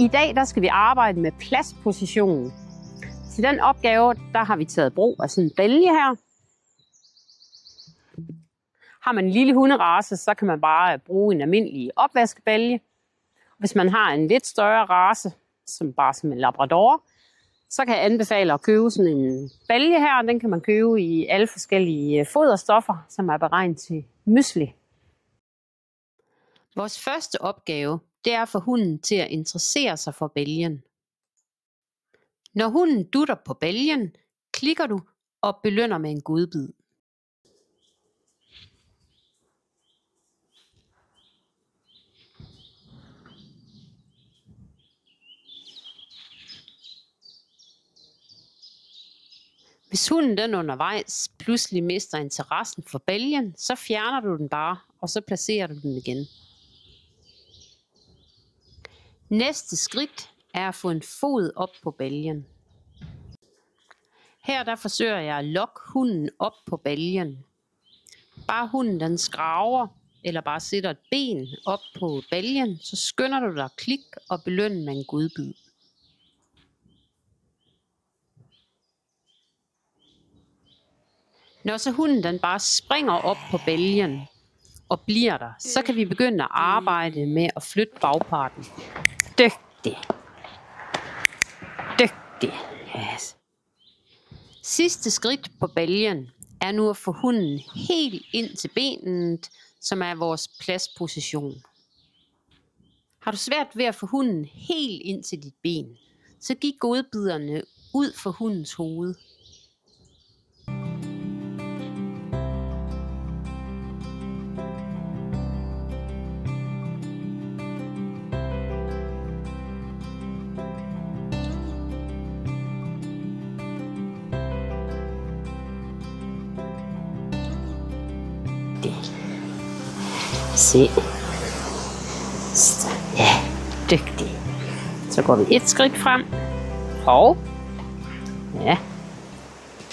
I dag der skal vi arbejde med pladsposition. Til den opgave der har vi taget brug af sådan en bælge her. Har man en lille hunderace, så kan man bare bruge en almindelig opvaskebælge. Hvis man har en lidt større race, som en labrador, så kan jeg anbefale at købe sådan en bælge her. Den kan man købe i alle forskellige foderstoffer, som er beregnet til mysli. Vores første opgave, det er at få hunden til at interessere sig for bælgen. Når hunden dutter på bælgen, klikker du og belønner med en godbid. Hvis hunden den undervejs pludselig mister interessen for bælgen, så fjerner du den bare, og så placerer du den igen. Næste skridt er at få en fod op på bælgen. Her der forsøger jeg at lokke hunden op på bælgen. Bare hunden den skraver, eller bare sætter et ben op på bælgen, så skynder du dig at klikke og belønne med en godbid. Når så hunden den bare springer op på bælgen og bliver der, så kan vi begynde at arbejde med at flytte bagparten. Dygtig. Dygtig. Yes. Sidste skridt på bælgen er nu at få hunden helt ind til benet, som er vores pladsposition. Har du svært ved at få hunden helt ind til dit ben, så giv godbiderne ud for hundens hoved. Se. Ja, dygtig. Så går vi et skridt frem. Og ja,